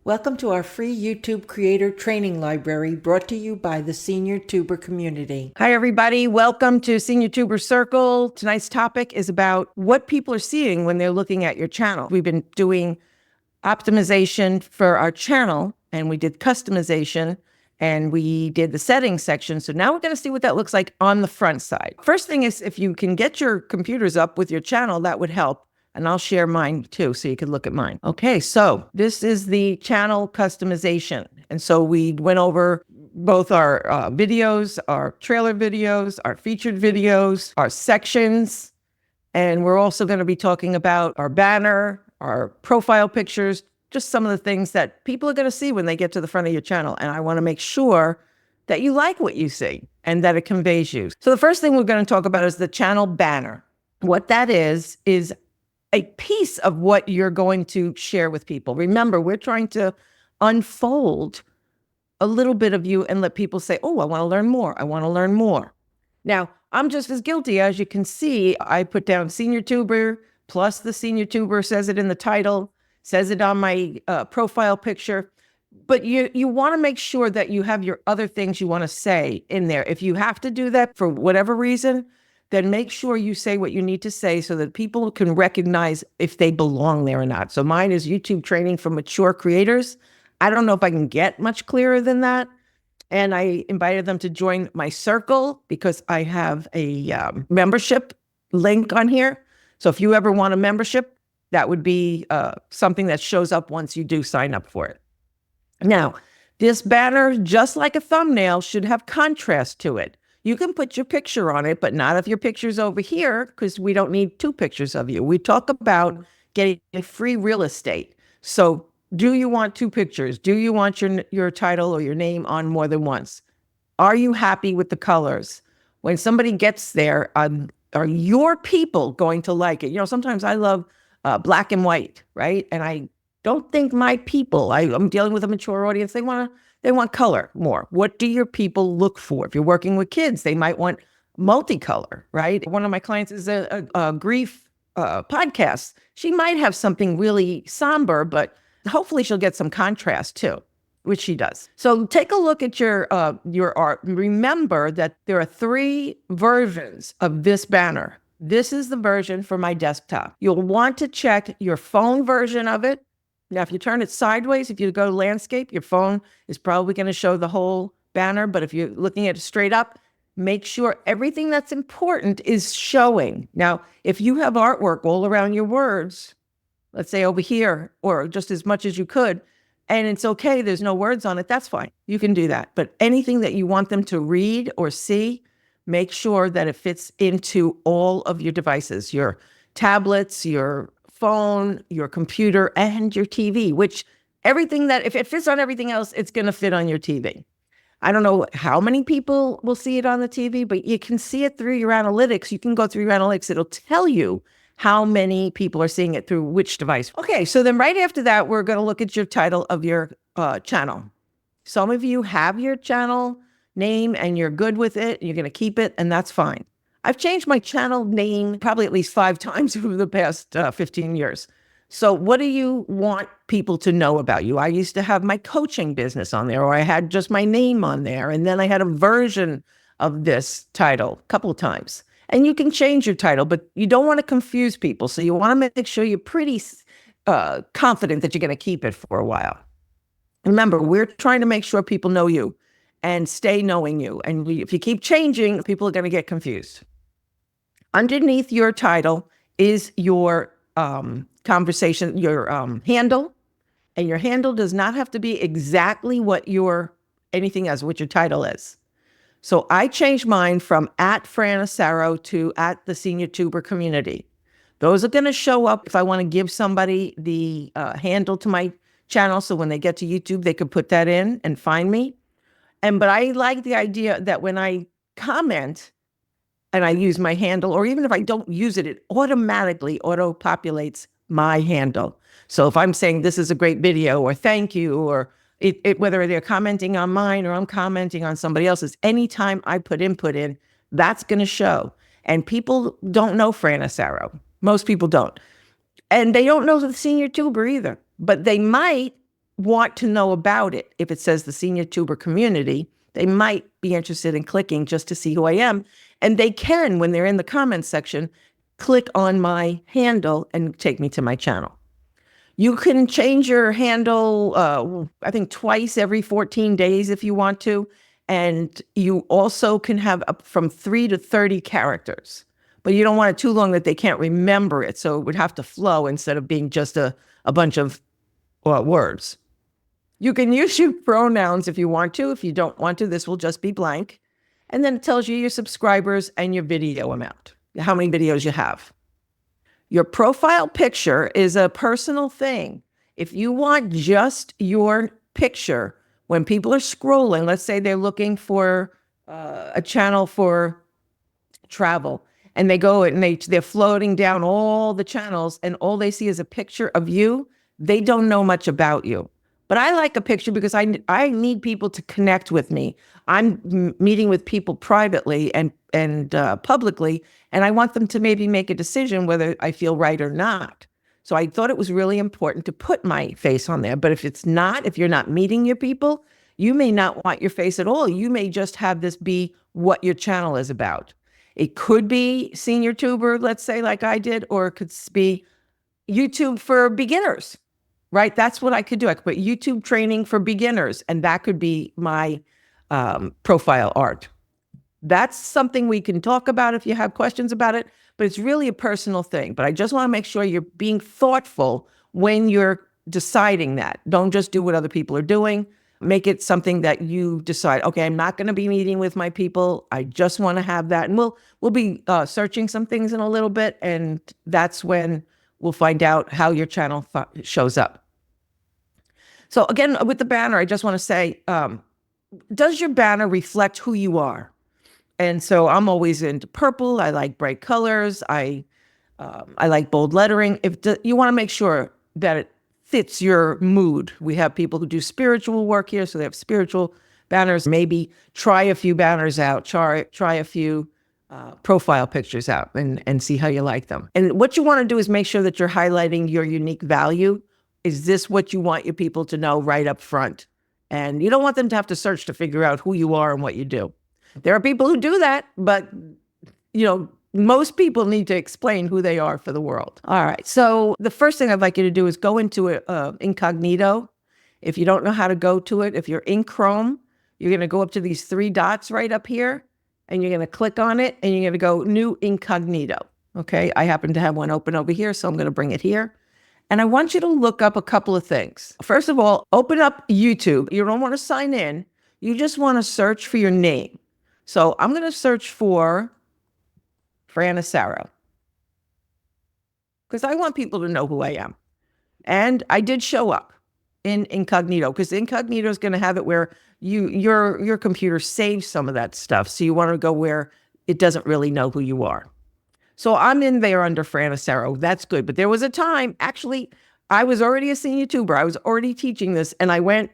Welcome to our free YouTube creator training library brought to you by the Senior Tuber community. Hi, everybody. Welcome to Senior Tuber Circle. Tonight's topic is about what people are seeing when they're looking at your channel. We've been doing optimization for our channel, and we did customization, and we did the settings section. So now we're going to see what that looks like on the front side. First thing is, if you can get your computers up with your channel, that would help. And I'll share mine too, so you can look at mine. Okay, so this is the channel customization. And so we went over both our videos, our trailer videos, our featured videos, our sections. And we're also going to be talking about our banner, our profile pictures, just some of the things that people are going to see when they get to the front of your channel. And I want to make sure that you like what you see and that it conveys you. So the first thing we're going to talk about is the channel banner. What that is a piece of what you're going to share with people. Remember, we're trying to unfold a little bit of you and let people say, oh, I want to learn more. I want to learn more. Now, I'm just as guilty. As you can see, I put down Senior Tuber, plus the Senior Tuber says it in the title, says it on my profile picture. But you want to make sure that you have your other things you want to say in there. If you have to do that for whatever reason, then make sure you say what you need to say so that people can recognize if they belong there or not. So mine is YouTube training for mature creators. I don't know if I can get much clearer than that. And I invited them to join my circle because I have a membership link on here. So if you ever want a membership, that would be something that shows up once you do sign up for it. Now, this banner, just like a thumbnail, should have contrast to it. You can put your picture on it, but not if your picture's over here, because we don't need two pictures of you. We talk about getting free real estate. So do you want two pictures? Do you want your title or your name on more than once? Are you happy with the colors? When somebody gets there, are your people going to like it? You know, sometimes I love black and white, right? And I don't think my people, I'm dealing with a mature audience, they want color more. What do your people look for? If you're working with kids, they might want multicolor, right? One of my clients is a grief podcast. She might have something really somber, but hopefully she'll get some contrast too, which she does. So take a look at your art. Remember that there are 3 versions of this banner. This is the version for my desktop. You'll want to check your phone version of it. Now, if you turn it sideways, if you go to landscape, your phone is probably going to show the whole banner. But if you're looking at it straight up, make sure everything that's important is showing. Now, if you have artwork all around your words, let's say over here, or just as much as you could, and it's okay, there's no words on it, that's fine. You can do that. But anything that you want them to read or see, make sure that it fits into all of your devices, your tablets, your phone, your computer, and your TV, which everything that, if it fits on everything else, it's going to fit on your TV. I don't know how many people will see it on the TV, but you can see it through your analytics. You can go through your analytics. It'll tell you how many people are seeing it through which device. Okay, so then right after that, we're going to look at your title of your channel. Some of you have your channel name and you're good with it. You're going to keep it, and that's fine. I've changed my channel name probably at least 5 times over the past 15 years. So what do you want people to know about you? I used to have my coaching business on there, or I had just my name on there. And then I had a version of this title a couple of times. And you can change your title, but you don't want to confuse people. So you want to make sure you're pretty confident that you're going to keep it for a while. Remember, we're trying to make sure people know you and stay knowing you. And if you keep changing, people are going to get confused. Underneath your title is your conversation, your handle. And your handle does not have to be exactly what your title is. So I changed mine from @Fran to @the Senior Tuber community. Those are going to show up if I want to give somebody the handle to my channel. So when they get to YouTube, they could put that in and find me. But I like the idea that when I comment and I use my handle, or even if I don't use it, it automatically auto-populates my handle. So if I'm saying this is a great video, or thank you, or whether they're commenting on mine or I'm commenting on somebody else's, anytime I put input in, that's going to show. And people don't know Fran Asaro. Most people don't. And they don't know the Senior Tuber either. But they might want to know about it, if it says the Senior Tuber Community, they might be interested in clicking just to see who I am. And they can, when they're in the comments section, click on my handle and take me to my channel. You can change your handle, I think twice every 14 days if you want to. And you also can have up from 3 to 30 characters, but you don't want it too long that they can't remember it. So it would have to flow instead of being just a bunch of words. You can use your pronouns if you want to. If you don't want to, this will just be blank. And then it tells you your subscribers and your video amount, how many videos you have. Your profile picture is a personal thing. If you want just your picture, when people are scrolling, let's say they're looking for a channel for travel, and they go and they're floating down all the channels, and all they see is a picture of you, they don't know much about you. But I like a picture because I need people to connect with me. I'm meeting with people privately and publicly, and I want them to maybe make a decision whether I feel right or not. So I thought it was really important to put my face on there. But if you're not meeting your people, you may not want your face at all. You may just have this be what your channel is about. It could be Senior Tuber, let's say, like I did, or it could be YouTube for beginners, right? That's what I could do. I could put YouTube training for beginners, and that could be my profile art. That's something we can talk about if you have questions about it, but it's really a personal thing. But I just want to make sure you're being thoughtful when you're deciding that. Don't just do what other people are doing. Make it something that you decide, okay, I'm not going to be meeting with my people. I just want to have that. And we'll be searching some things in a little bit, and that's when we'll find out how your channel shows up. So again, with the banner, I just want to say, does your banner reflect who you are? And so I'm always into purple. I like bright colors. I like bold lettering. You want to make sure that it fits your mood. We have people who do spiritual work here, so they have spiritual banners. Maybe try a few banners out. Try a few profile pictures out and see how you like them. And what you want to do is make sure that you're highlighting your unique value. Is this what you want your people to know right up front? And you don't want them to have to search to figure out who you are and what you do. There are people who do that, but most people need to explain who they are for the world. All right. So the first thing I'd like you to do is go into incognito. If you don't know how to go to it, if you're in Chrome, you're going to go up to these 3 dots right up here, and you're going to click on it, and you're going to go new incognito. Okay. I happen to have one open over here, so I'm going to bring it here. And I want you to look up a couple of things. First of all, open up YouTube. You don't want to sign in. You just want to search for your name. So I'm going to search for Fran Asaro, because I want people to know who I am. And I did show up in incognito, because incognito is going to have it where your computer saves some of that stuff. So you want to go where it doesn't really know who you are. So I'm in there under Fran Asaro. That's good. But there was a time, actually, I was already a senior tuber. I was already teaching this, and I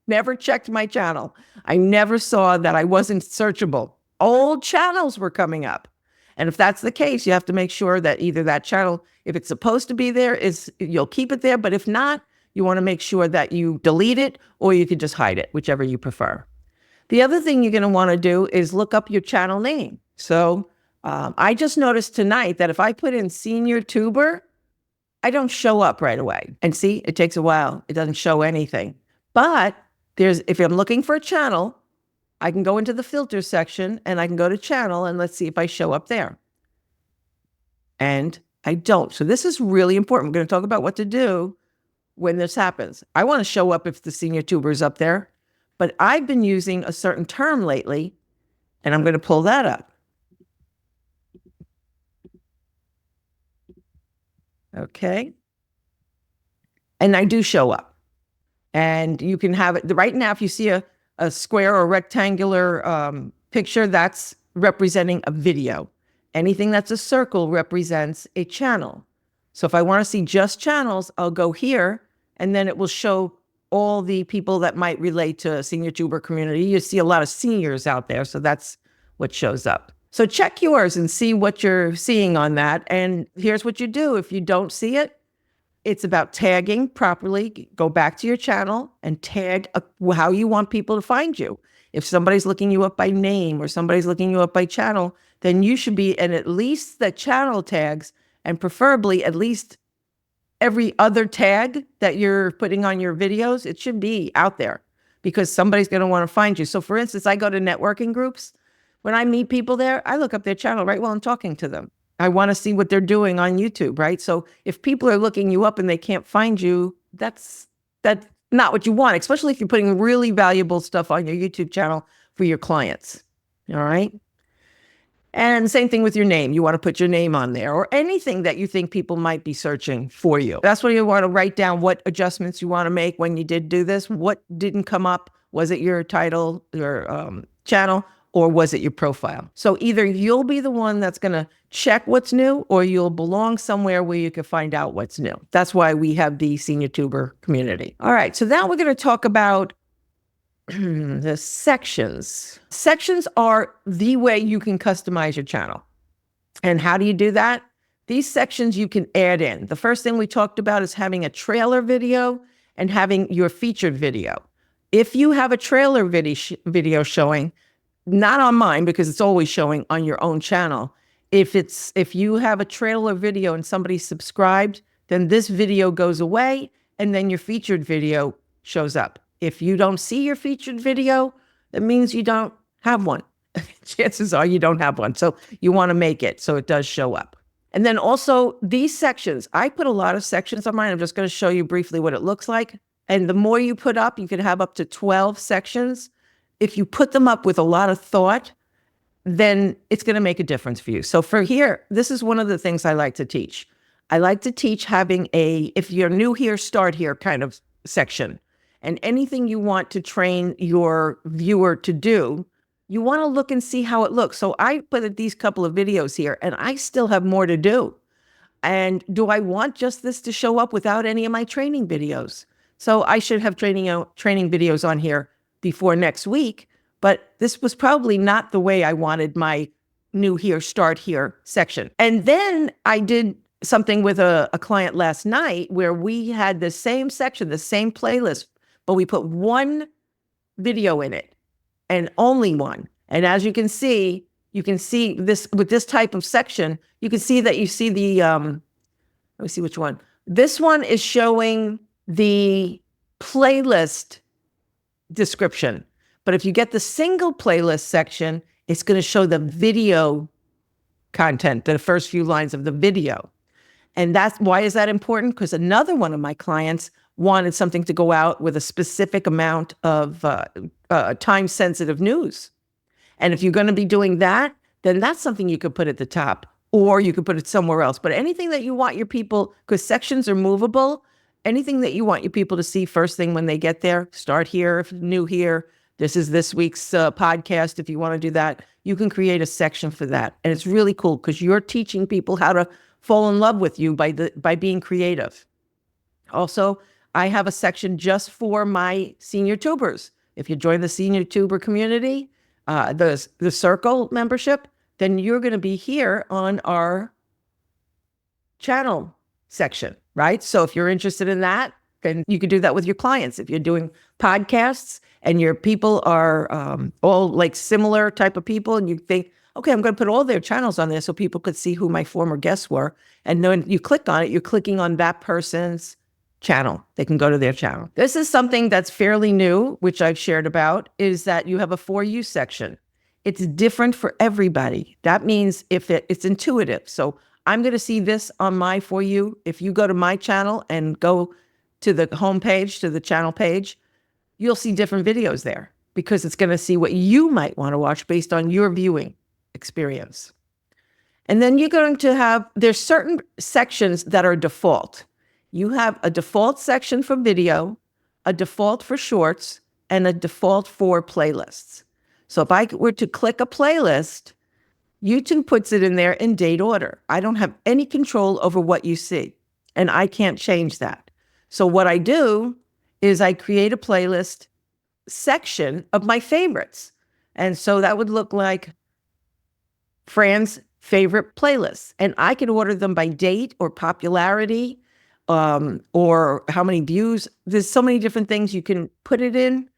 never checked my channel. I never saw that I wasn't searchable. Old channels were coming up. And if that's the case, you have to make sure that either that channel, if it's supposed to be there, you'll keep it there. But if not, you want to make sure that you delete it, or you can just hide it, whichever you prefer. The other thing you're going to want to do is look up your channel name. So I just noticed tonight that if I put in Senior Tuber, I don't show up right away. And see, it takes a while. It doesn't show anything. But if I'm looking for a channel, I can go into the filter section, and I can go to channel, and let's see if I show up there. And I don't. So this is really important. We're going to talk about what to do when this happens. I want to show up if the Senior Tuber is up there, but I've been using a certain term lately, and I'm going to pull that up. Okay. And I do show up. And you can have it right now. If you see a square or rectangular picture, that's representing a video. Anything that's a circle represents a channel. So if I want to see just channels, I'll go here, and then it will show all the people that might relate to a Senior Tuber community. You see a lot of seniors out there, so that's what shows up. So check yours and see what you're seeing on that. And here's what you do. If you don't see it, It's about tagging properly. Go back to your channel and tag how you want people to find you. If somebody's looking you up by name or somebody's looking you up by channel, then you should be in at least the channel tags, and preferably at least every other tag that you're putting on your videos. It should be out there because somebody's going to want to find you. So for instance, I go to networking groups. When I meet people there, I look up their channel right while I'm talking to them. I want to see what they're doing on YouTube, right? So if people are looking you up and they can't find you, that's not what you want, especially if you're putting really valuable stuff on your YouTube channel for your clients. All right. And same thing with your name. You want to put your name on there or anything that you think people might be searching for you. That's where you want to write down what adjustments you want to make when you did do this. What didn't come up? Was it your title, your channel, or was it your profile? So either you'll be the one that's going to check what's new, or you'll belong somewhere where you can find out what's new. That's why we have the Senior Tuber community. All right, so now we're going to talk about the sections. Sections are the way you can customize your channel. And how do you do that? These sections you can add in. The first thing we talked about is having a trailer video and having your featured video. If you have a trailer video showing, not on mine because it's always showing on your own channel. If you have a trailer video and somebody subscribed, then this video goes away and then your featured video shows up. If you don't see your featured video, that means you don't have one. Chances are you don't have one. So you want to make it so it does show up. And then also these sections, I put a lot of sections on mine. I'm just going to show you briefly what it looks like. And the more you put up, you can have up to 12 sections. If you put them up with a lot of thought, then it's going to make a difference for you. So for here, this is one of the things I like to teach. I like to teach having if you're new here, start here kind of section. And anything you want to train your viewer to do, you want to look and see how it looks. So I put these couple of videos here and I still have more to do. And do I want just this to show up without any of my training videos? So I should have training videos on here before next week, but this was probably not the way I wanted my new here, start here section. And then I did something with a client last night where we had the same section, the same playlist, but we put one video in it and only one. And as you can see this with this type of section, you can see that you see the, let me see which one. This one is showing the playlist description. But if you get the single playlist section, it's going to show the video content, the first few lines of the video. And why is that important? Because another one of my clients wanted something to go out with a specific amount of time-sensitive news. And if you're going to be doing that, then that's something you could put at the top, or you could put it somewhere else. But anything that you want your people, because sections are movable, anything that you want your people to see first thing when they get there, start here, if new here, this is this week's podcast. If you want to do that, you can create a section for that. And it's really cool because you're teaching people how to fall in love with you by being creative. Also, I have a section just for my senior tubers. If you join the senior tuber community, the circle membership, then you're going to be here on our channel section, right? So if you're interested in that, then you can do that with your clients. If you're doing podcasts and your people are all like similar type of people and you think, okay, I'm going to put all their channels on there so people could see who my former guests were. And then you click on it, you're clicking on that person's channel. They can go to their channel. This is something that's fairly new, which I've shared about, is that you have a For You section. It's different for everybody. That means it's intuitive. So I'm going to see this on my For You. If you go to my channel and go to the homepage, to the channel page, you'll see different videos there because it's going to see what you might want to watch based on your viewing experience. And then you're going to have, there's certain sections that are default. You have a default section for video, a default for shorts, and a default for playlists. So if I were to click a playlist, YouTube puts it in there in date order. I don't have any control over what you see, and I can't change that. So what I do is I create a playlist section of my favorites. And so that would look like Fran's favorite playlists. And I can order them by date or popularity or how many views. There's so many different things you can put it in.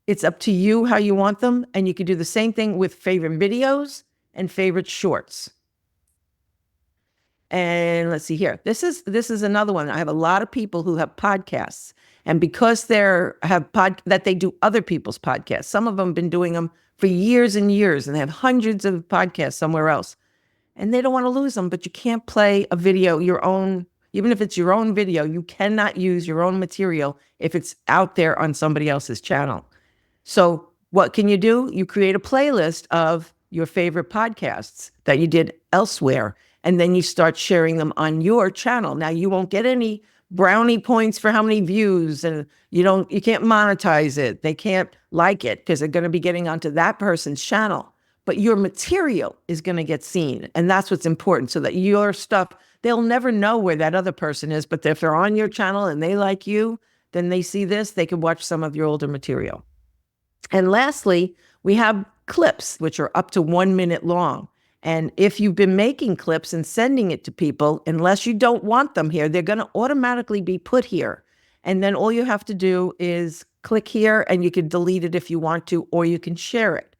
It's up to you how you want them. And you can do the same thing with favorite videos and favorite shorts. And let's see here. This is another one. I have a lot of people who have podcasts, and because that they do other people's podcasts. Some of them have been doing them for years and years, and they have hundreds of podcasts somewhere else, and they don't want to lose them. But you can't play a video your own, even if it's your own video. You cannot use your own material if it's out there on somebody else's channel. So what can you do? You create a playlist of your favorite podcasts that you did elsewhere, and then you start sharing them on your channel. Now, you won't get any brownie points for how many views, and you can't monetize it. They can't like it because they're going to be getting onto that person's channel. But your material is going to get seen, and that's what's important, so that your stuff, they'll never know where that other person is, but if they're on your channel and they like you, then they see this, they can watch some of your older material. And lastly, we have clips, which are up to 1 minute long. And if you've been making clips and sending it to people, unless you don't want them here, they're going to automatically be put here. And then all you have to do is click here, and you can delete it if you want to, or you can share it.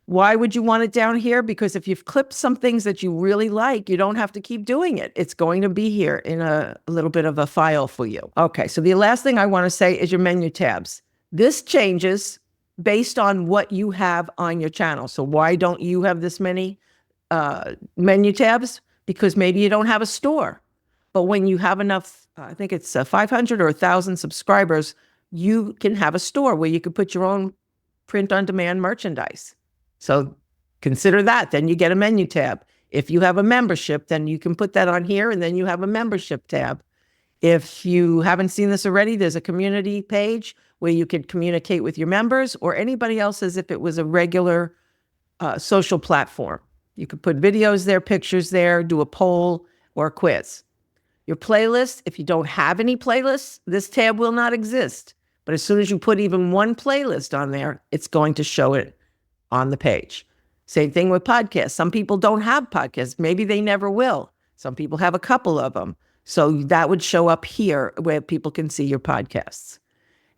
Why would you want it down here? Because if you've clipped some things that you really like, you don't have to keep doing it. It's going to be here in a little bit of a file for you. Okay, so the last thing I want to say is your menu tabs. This changes based on what you have on your channel. So why don't you have this many menu tabs? Because maybe you don't have a store. But when you have enough, I think it's 500 or 1,000 subscribers, you can have a store where you can put your own print-on-demand merchandise. So consider that. Then you get a menu tab. If you have a membership, then you can put that on here, and then you have a membership tab. If you haven't seen this already, there's a community page where you can communicate with your members or anybody else as if it was a regular social platform. You could put videos there, pictures there, do a poll or a quiz. Your playlist, if you don't have any playlists, this tab will not exist. But as soon as you put even one playlist on there, it's going to show it on the page. Same thing with podcasts. Some people don't have podcasts. Maybe they never will. Some people have a couple of them. So that would show up here where people can see your podcasts.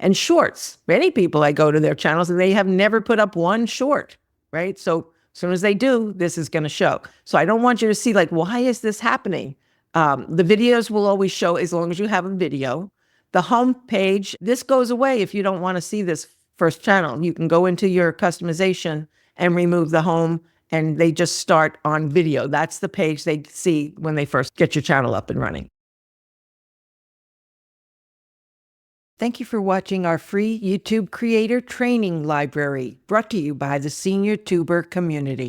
And shorts. Many people, I go to their channels and they have never put up one short, right? So as soon as they do, this is going to show. So I don't want you to see like, why is this happening? The videos will always show as long as you have a video. The home page, this goes away if you don't want to see this first channel. You can go into your customization and remove the home, and they just start on video. That's the page they see when they first get your channel up and running. Thank you for watching our free YouTube Creator Training Library, brought to you by the Senior Tuber community.